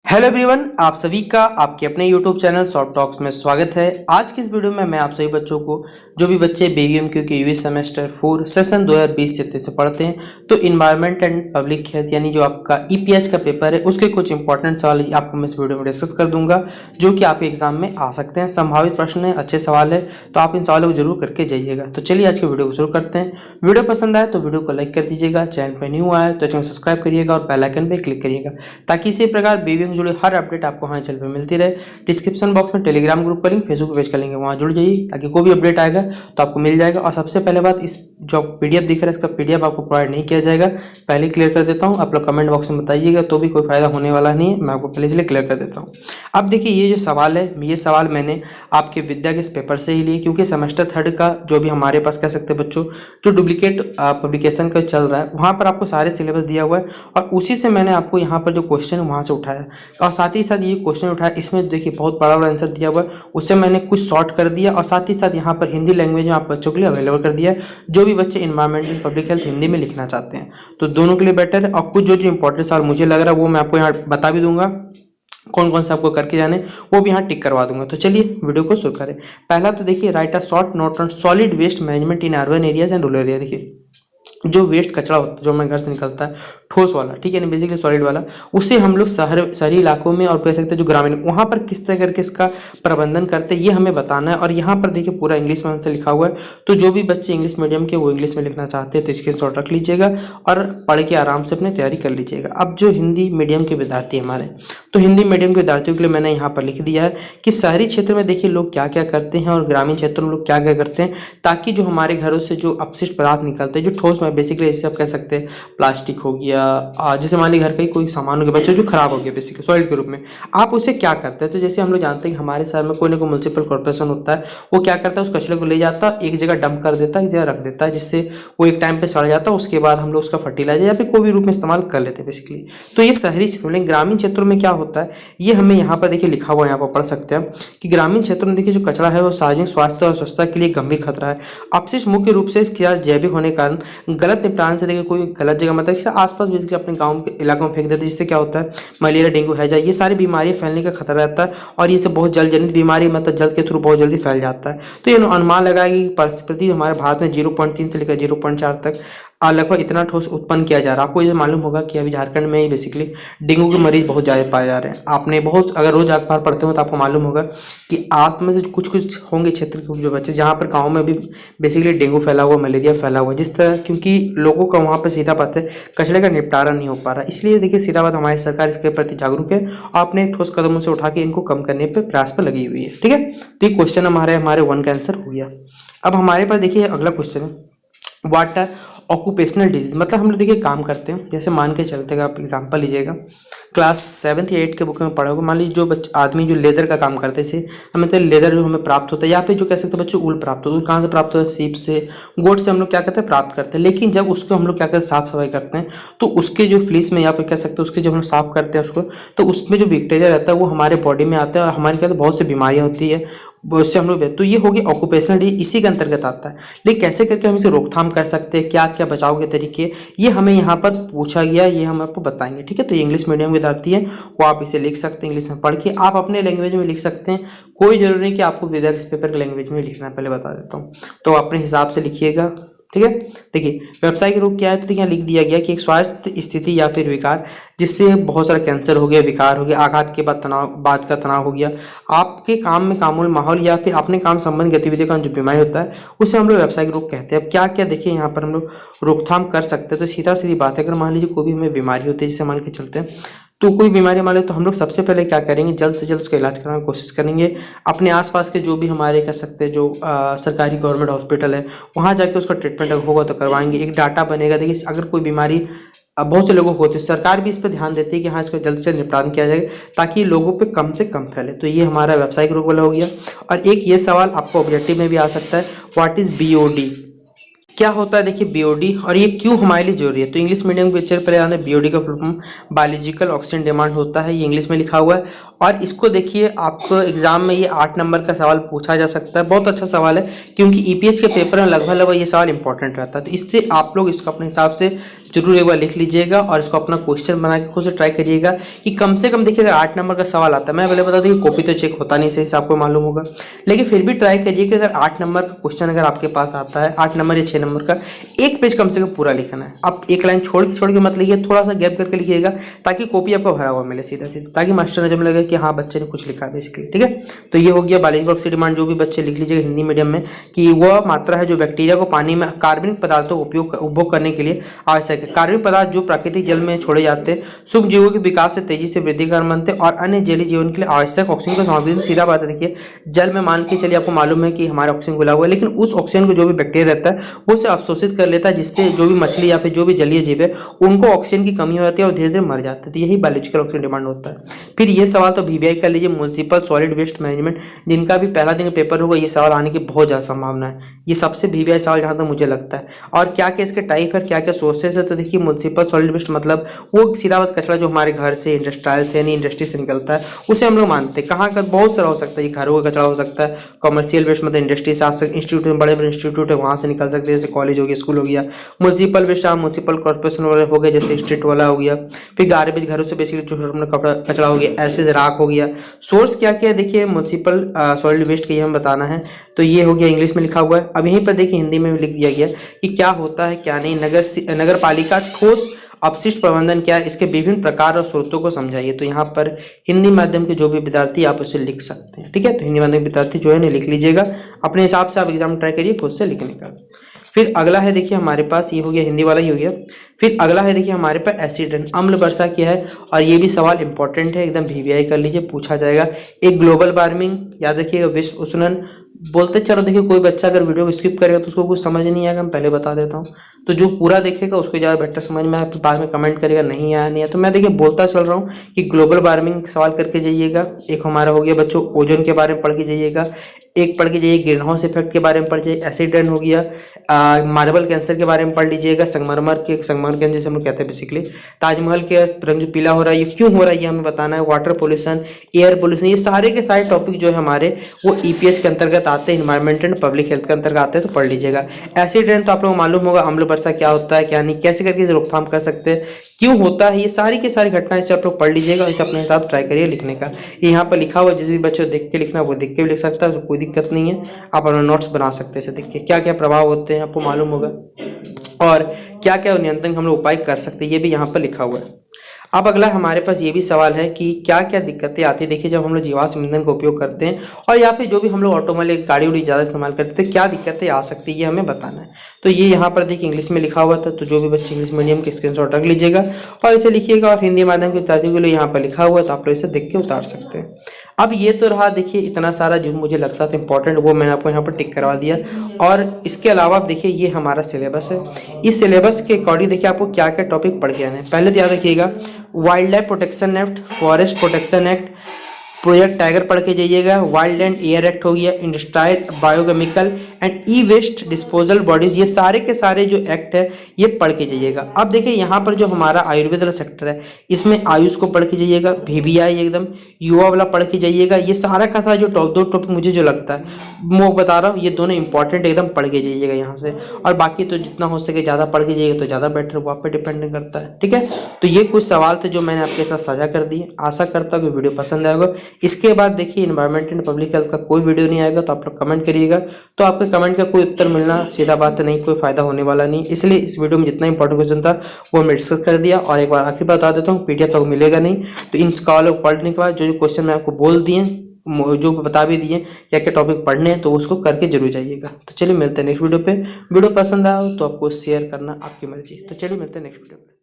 Hello everyone, आप सभी का आपके अपने यूट्यूब चैनल शॉर्ट टॉक्स में स्वागत है। आज की इस वीडियो में मैं आप सभी बच्चों को, जो भी बच्चे BVMQ के यूवी सेमेस्टर 4 सेशन 2020-23 से पढ़ते हैं, तो इन्वायरमेंट एंड पब्लिक हेल्थ यानी जो आपका EPH का पेपर है उसके कुछ इंपॉर्टेंट सवाल आपको मैं इस वीडियो में डिस्कस कर दूंगा, जो कि आपके एग्जाम में आ सकते हैं। संभावित प्रश्न है, अच्छे सवाल है, तो आप इन सवालों को जरूर करके जाइएगा। तो चलिए आज की वीडियो को शुरू करते हैं। वीडियो पसंद आए तो वीडियो को लाइक कर दीजिएगा, चैनल पर न्यू आए तो चैनल सब्सक्राइब करिएगा और बेल आइकन पर क्लिक करिएगा, ताकि इसी प्रकार BVM जुड़े हर अपडेट आपको हमारे चैनल पे मिलती रहे। डिस्क्रिप्शन बॉक्स में टेलीग्राम ग्रुप का लिंक, फेसबुक पेज का लिंक है, वहाँ जुड़ जाइए ताकि कोई भी अपडेट आएगा तो आपको मिल जाएगा। और सबसे पहले बात, इस जो PDF दिख रहा है इसका PDF आपको प्रोवाइड नहीं किया जाएगा, पहले क्लियर कर देता हूँ। आप लोग कमेंट बॉक्स में बताइएगा, तो भी कोई फायदा होने वाला नहीं है, मैं आपको पहले इसलिए क्लियर कर देता हूँ। अब देखिए, ये जो सवाल है, ये सवाल मैंने आपके विद्या के इस पेपर से ही लिए, क्योंकि सेमेस्टर 3 का जो भी हमारे पास कह सकते हैं बच्चों, जो डुप्लीकेट पब्लिकेशन का चल रहा है, वहाँ पर आपको सारे सिलेबस दिया हुआ है और उसी से मैंने आपको यहाँ पर जो क्वेश्चन वहाँ से उठाया और साथ ही साथ ये क्वेश्चन उठाया। इसमें देखिए बहुत बड़ा आंसर दिया हुआ है, उससे मैंने कुछ शॉर्ट कर दिया और साथ ही साथ यहाँ पर हिंदी लैंग्वेज में आप बच्चों के लिए अवेलेबल कर दिया है, जो भी बच्चे environment and public health Hindi में लिखना चाहते हैं, तो दोनों के लिए बेटर है। और कुछ जो इंपॉर्टेंट सवाल मुझे लग रहा है वो मैं आपको यहाँ बता भी दूंगा, कौन कौन से आपको करके जाने वो भी यहाँ टिक करवा दूंगा। तो चलिए वीडियो को शुरू करें। पहला तो देखिए, write a short note on solid waste management in urban areas and rural area. देखिए, जो वेस्ट कचरा होता है जो हमारे घर से निकलता है, ठोस वाला, ठीक है ना, बेसिकली सॉलिड वाला, उसे हम लोग शहरी इलाकों में और कह सकते हैं जो ग्रामीण, वहाँ पर किस तरह करके इसका प्रबंधन करते हैं ये हमें बताना है। और यहाँ पर देखिए पूरा इंग्लिश में आंसर लिखा हुआ है, तो जो भी बच्चे इंग्लिश मीडियम के वो इंग्लिश में लिखना चाहते हैं तो इसके शॉर्ट रख लीजिएगा और पढ़ के आराम से अपनी तैयारी कर लीजिएगा। अब जो हिंदी मीडियम के विद्यार्थी हमारे, तो हिंदी मीडियम के विद्यार्थियों के लिए मैंने यहाँ पर लिख दिया है कि शहरी क्षेत्र में देखिए लोग क्या क्या करते हैं और ग्रामीण क्षेत्र में लोग क्या क्या करते हैं, ताकि जो हमारे घरों से जो अपशिष्ट पदार्थ निकलते हैं, जो ठोस में बेसिकली जैसे आप कह सकते हैं प्लास्टिक हो गया, जैसे मान लीजिए घर का ही कोई सामान हो गया बच्चों जो खराब हो गया बेसिकली सॉइल के रूप में, आप उसे क्या करते हैं। तो जैसे हम लोग जानते हैं कि हमारे शहर में कोई ना कोई म्युनिसिपल कॉर्पोरेशन होता है, वो क्या करता है उस कचरे को ले जाता है, एक जगह डंप कर देता है, एक जगह रख देता है, जिससे वो एक टाइम पे सड़ जाता है। उसके बाद हम लोग उसका फर्टिलाइजर या फिर कोई भी रूप में इस्तेमाल कर लेते हैं बेसिकली। तो ये शहरी क्षेत्रों में, ग्रामीण क्षेत्रों में क्या होता है ये हमें यहाँ पर देखिए लिखा हुआ है, यहाँ पर पढ़ सकते हैं कि ग्रामीण क्षेत्रों में देखिए जो कचरा है वो सार्वजनिक स्वास्थ्य और स्वच्छता के लिए गंभीर खतरा है। अपशिष्ट मुख्य रूप से क्या जैविक होने के कारण गलत निपटान से देखिए कोई गलत जगह मतलब आसपास बेसिकली अपने गाँव के इलाकों में फेंक देते हैं, जिससे क्या होता है मलेरिया, डेंगू, हैजा, ये सारी बीमारियां फैलने का खतरा रहता है और ये सब बहुत जल जनित बीमारी मतलब जल के थ्रू बहुत जल्दी फैल जाता है। तो ये अनुमान लगाया कि प्रति हमारे भारत में 0.3 से लेकर 0.4 तक लगभग इतना ठोस उत्पन्न किया जा रहा है। आपको ये मालूम होगा कि अभी झारखंड में ही बेसिकली डेंगू के मरीज बहुत ज़्यादा पाए जा रहे हैं। आपने बहुत, अगर रोज अखबार पढ़ते हो तो आपको मालूम होगा कि आप में से कुछ कुछ होंगे क्षेत्र के जो बच्चे जहाँ पर गाँव में भी बेसिकली डेंगू फैला हुआ, मलेरिया फैला हुआ, जिस तरह, क्योंकि लोगों का वहाँ पर सीधा बात है कचरे का निपटारा नहीं हो पा रहा। इसलिए देखिए सीधा बात, हमारी सरकार इसके प्रति जागरूक है और अपने ठोस कदमों से उठा के इनको कम करने पर प्रयास पर लगी हुई है। ठीक है, तो ये क्वेश्चन हमारे 1 का आंसर हो गया। अब हमारे पास देखिए अगला क्वेश्चन है, व्हाट आर ऑक्यूपेशनल डिजीज। मतलब हम लोग देखिए काम करते हैं, जैसे मान के चलते हैं, आप एग्जांपल लीजिएगा, क्लास 7 या 8 के बुक में पढ़ा होगा। मान लीजिए जो आदमी जो लेदर का काम करते थे, हमें तो लेदर जो हमें प्राप्त होता है, या फिर जो कह सकते हैं बच्चों ऊल प्राप्त होता है। कहाँ से प्राप्त होता है? सीप से, गोट से हम लोग क्या करते हैं प्राप्त करते हैं। लेकिन जब उसको हम लोग क्या करते हैं साफ सफाई करते हैं, तो उसके जो फ्लीस में या फिर कह सकते हैं उसके जब हम साफ करते हैं उसको, तो उसमें जो बैक्टीरिया रहता है वो हमारे बॉडी में आता है और हमारे क्या बहुत सी बीमारियाँ होती है उससे हम लोग। तो ये हो गई ऑक्यूपेशनल डिजीज, इसी के अंतर्गत आता है। लेकिन कैसे करके हम इसे रोकथाम कर सकते हैं, क्या क्या बचाव के तरीके, ये हमें यहाँ पर पूछा गया, ये हम आपको बताएंगे। ठीक है, तो ये इंग्लिश मीडियम विद्यार्थी है वो आप इसे लिख सकते हैं, इंग्लिश में पढ़ के आप अपने लैंग्वेज में लिख सकते हैं, कोई जरूरी नहीं कि आपको विद्या के पेपर के लैंग्वेज में लिखना है, पहले बता देता हूँ, तो अपने हिसाब से लिखिएगा। ठीक है, देखिए व्यवसाय के रोग क्या है, तो देखिए लिख दिया गया कि एक स्वास्थ्य स्थिति या फिर विकार जिससे बहुत सारा कैंसर हो गया, विकार हो गया, आघात के बाद तनाव, बाद का तनाव हो गया, आपके काम में कामूल माहौल या फिर अपने काम संबंधी गतिविधियों का जो बीमारी होता है उसे हम लोग व्यावसायिक रोग कहते हैं। अब क्या क्या देखिए यहाँ पर हम लोग रोकथाम कर सकते हैं, तो सीधा सीधी बात है, अगर मान लीजिए कोई भी हमें बीमारी होती है, जिसे मान के चलते हैं तो कोई बीमारी मान लो, तो हम लोग सबसे पहले क्या करेंगे, जल्द से जल्द उसका इलाज कराने की कोशिश करेंगे। अपने आसपास के जो भी हमारे कह सकते हैं जो सरकारी गवर्नमेंट हॉस्पिटल है वहाँ जाके उसका ट्रीटमेंट होगा तो करवाएंगे। एक डाटा बनेगा, देखिए अगर कोई बीमारी बहुत से लोगों को होती है, सरकार भी इस पर ध्यान देती है कि हाँ इसका जल्द से जल्द निपटान किया जाए ताकि लोगों पे कम से कम फैले। तो ये हमारा व्यावसायिक रोग वाला हो गया। और एक ये सवाल आपको ऑब्जेक्टिव में भी आ सकता है, व्हाट इज BOD, क्या होता है देखिए BOD और ये क्यों हमारे लिए जरूरी है। तो इंग्लिश मीडियम के पिक्चर पर आने BOD का full form biological oxygen demand होता है, ये इंग्लिश में लिखा हुआ है। और इसको देखिए आपको एग्जाम में ये 8 नंबर का सवाल पूछा जा सकता है, बहुत अच्छा सवाल है क्योंकि EPH के पेपर में लगभग ये सवाल इंपॉर्टेंट रहता है। तो इससे आप लोग इसको अपने हिसाब से जरूर एक बार लिख लीजिएगा और इसको अपना क्वेश्चन बना के खुद से ट्राई करिएगा कि कम से कम देखिएगा 8 नंबर का सवाल आता है। मैं पहले बता दूं कि कॉपी तो चेक होता नहीं, सही से आपको मालूम होगा, लेकिन फिर भी ट्राई करिए कि अगर 8 नंबर का क्वेश्चन अगर आपके पास आता है, 8 नंबर या 6 नंबर का, एक पेज कम से कम पूरा लिखना है। आप एक लाइन छोड़ के मत लिखिए, थोड़ा सा गैप करके लिखिएगा ताकि कॉपी आपको भरा हुआ मिले सीधा सीधा, ताकि मास्टर ने जब लगे कि हाँ बच्चे ने कुछ लिखा है बेसिकली। ठीक है, तो ये हो गया बायोलॉजी वर्क से डिमांड। जो भी बच्चे लिख लीजिएगा हिंदी मीडियम में कि वह मात्रा है जो बैक्टीरिया को पानी में कार्बनिक पदार्थों का उपभोग करने के लिए आवश्यक है। कार्बनिक पदार्थ जो प्राकृतिक जल में छोड़े जाते हैं, सूक्ष्म जीवों के विकास से तेजी से वृद्धि कारण बनते हैं और अन्य जलीय जीवन के लिए आवश्यक ऑक्सीजन को संवर्धित। सीधा बात है, देखिए जल में मान के चलिए आपको मालूम है कि हमारा ऑक्सीजन घुला हुआ है, लेकिन उस ऑक्सीजन को जो भी बैक्टीरिया रहता है वो उसे अवशोषित कर लेता है, जिससे जो भी मछली या फिर जो भी जलीय जीव है उनको ऑक्सीजन की कमी हो जाती है और धीरे धीरे मर जाते हैं। तो यही बायोलॉजिकल ऑक्सीजन डिमांड होता है। फिर ये सवाल तो VBI कर लीजिए, म्युनिसिपल सॉलिड वेस्ट मैनेजमेंट, जिनका भी पहला दिन पेपर होगा ये सवाल आने की बहुत ज़्यादा संभावना है। ये सबसे VBI सवाल जहाँ तक मुझे लगता है। और क्या क्या इसके टाइप है, क्या क्या सोर्सेस है, तो देखिए म्युनिसिपल सॉलिड वेस्ट मतलब वो सीधा बात कचरा जो हमारे घर से, इंडस्ट्रियल से यानी इंडस्ट्री से निकलता है, उसे हम लोग मानते हैं। कहाँ का बहुत सारा हो सकता है, ये घरों का कचरा हो सकता है, कमर्शियल वेस्ट मतलब इंडस्ट्री से आ सकता है, इंस्टीट्यूट में बड़े बड़े इंस्टीट्यूट है वहाँ से निकल सकते हैं, जैसे कॉलेज हो गया, स्कूल हो गया। म्युनिसिपल वेस्ट म्युनिसिपल कॉर्पोरेशन वाले हो गए, जैसे स्ट्रीट वाला हो गया। फिर गार्बेज घरों से बेसिकली जो अपना कपड़ा कचरा हो गया, ऐसे राख हो गया। सोर्स क्या क्या है देखिए म्युनिसिपल सॉलिड वेस्ट के ये हम बताना है, तो ये हो गया इंग्लिश में लिखा हुआ है। अब यहीं पर देखिए हिंदी में भी लिख दिया गया कि क्या होता है क्या नहीं। नगर पालिका ठोस अपशिष्ट प्रबंधन क्या है, इसके विभिन्न प्रकार और स्रोतों को समझाइए। तो यहाँ पर हिंदी माध्यम के जो भी विद्यार्थी आप उसे लिख सकते हैं। ठीक है, तो हिंदी माध्यम के विद्यार्थी जो है ना लिख लीजिएगा, अपने हिसाब से आप एग्जाम ट्राई करिए खुद से लिखने का। फिर अगला है देखिए हमारे पास, ये हो गया हिंदी वाला ही हो गया। फिर अगला है देखिए हमारे पास एसिड अम्ल वर्षा क्या है, और ये भी सवाल इंपॉर्टेंट है, एकदम VBI कर लीजिए, पूछा जाएगा। एक ग्लोबल वार्मिंग, याद रखिएगा, विश्व उष्णन बोलते चलो। देखिए कोई बच्चा अगर वीडियो को स्किप करेगा तो उसको कुछ समझ नहीं आएगा, मैं पहले बता देता हूँ। तो जो पूरा देखेगा उसको ज़्यादा बेटर समझ में आए, फिर बाद में कमेंट करेगा नहीं आया नहीं है। तो मैं देखिए बोलता चल रहा हूँ कि ग्लोबल वार्मिंग सवाल करके जाइएगा। एक हमारा हो गया बच्चों ओजोन के बारे में पढ़ के जाइएगा, एक पढ़ के जाइए ग्रीन हाउस इफेक्ट के बारे में पढ़ जाइए, एसिड रेन हो गया, मार्बल कैंसर के बारे में पढ़ लीजिएगा, संगमरमर कैंसर जैसे हम लोग कहते हैं बेसिकली, ताजमहल के रंग जो पीला हो रहा है ये क्यों हो रहा है ये हमें बताना है, वाटर पोल्यूशन, एयर पोल्यूशन, ये सारे के सारे टॉपिक जो है हमारे वो EPS के अंतर्गत आते हैं, इन्वायरमेंट एंड पब्लिक हेल्थ के अंतर्गत आते हैं, तो पढ़ लीजिएगा। एसिड रेन तो आप लोगों को मालूम होगा, अम्ल वर्षा क्या होता है क्या नहीं, कैसे करके रोकथाम कर सकते हैं, क्यों होता है, ये सारी की सारी घटनाएं से आप लोग पढ़ लीजिएगा। इसे अपने हिसाब ट्राई करिए लिखने का। ये यहाँ पर लिखा हुआ, जिस भी बच्चे को देख के लिखना वो देख के भी लिख सकता है, तो कोई दिक्कत नहीं है, आप अपना नोट्स बना सकते हैं इसे देख के। क्या क्या प्रभाव होते हैं आपको मालूम होगा, और क्या क्या नियंत्रण हम लोग उपाय कर सकते हैं, ये भी यहाँ पर लिखा हुआ है। अब अगला हमारे पास ये भी सवाल है कि क्या क्या दिक्कतें आती है। देखिए जब हम लोग जीवाश्म ईंधन का उपयोग करते हैं और या फिर जो भी हम लोग ऑटोमोबाइल गाड़ी उड़ी ज़्यादा इस्तेमाल करते हैं, क्या दिक्कतें आ सकती है ये हमें बताना है। तो ये यहाँ पर देखिए इंग्लिश में लिखा हुआ था, तो जो भी बच्चे इंग्लिश मीडियम के स्क्रीनशॉट रख लीजिएगा और इसे लिखिएगा। और हिंदी माध्यम के विद्यार्थियों के लिए यहाँ पर लिखा हुआ है, तो आप लोग इसे देख के उतार सकते हैं। अब ये तो रहा देखिए इतना सारा जो मुझे लगता था इंपॉर्टेंट, वो मैंने आपको यहाँ पर टिक करवा दिया। और इसके अलावा आप देखिए ये हमारा सिलेबस है, इस सिलेबस के अकॉर्डिंग देखिए आपको क्या क्या टॉपिक पढ़ के आना है। पहले तो याद रखिएगा wildlife protection act, forest protection act, project tiger पढ़ के जाइएगा, वाइल्ड एंड एयर एक्ट हो गया, industrial biochemical and e waste disposal bodies, ये सारे के सारे जो एक्ट है ये पढ़ के जाइएगा। अब देखिए यहाँ पर जो हमारा आयुर्वेद वाला सेक्टर है इसमें आयुष को पढ़ के जाइएगा, VBI एकदम युवा वाला पढ़ के जाइएगा। ये सारा का सारा जो दो टॉपिक मुझे जो लगता है मैं बता रहा हूँ, ये दोनों इंपॉर्टेंट एकदम पढ़ के जाइएगा यहाँ से। और बाकी तो जितना हो सके ज़्यादा पढ़ के जाइएगा तो ज़्यादा बेटर, वो आप पे डिपेंड करता है। ठीक है, तो ये कुछ सवाल थे जो मैंने आपके साथ साझा कर दिए। आशा करता हूँ कि वीडियो पसंद आएगा। इसके बाद देखिए इन्वायरमेंट एंड पब्लिक हेल्थ का कोई वीडियो नहीं आएगा, तो आप लोग कमेंट करिएगा। तो आपके कमेंट का कोई उत्तर मिलना सीधा बात है नहीं, कोई फायदा होने वाला नहीं। इसलिए इस वीडियो में जितना इंपॉर्टेंट क्वेश्चन था वो मैं डिस्कस कर दिया। और एक बार आखिर बता देता हूँ, PDF आपको मिलेगा नहीं, तो इन सवालों को पढ़ने के बाद जो क्वेश्चन मैं आपको बोल दिए, जो बता भी दिए क्या क्या टॉपिक पढ़ने हैं, तो उसको करके जरूर जाइएगा। तो चलिए मिलते हैं नेक्स्ट वीडियो पे। वीडियो पसंद आया तो आपको शेयर करना आपकी मर्जी। तो चलिए मिलते हैं नेक्स्ट वीडियो पे।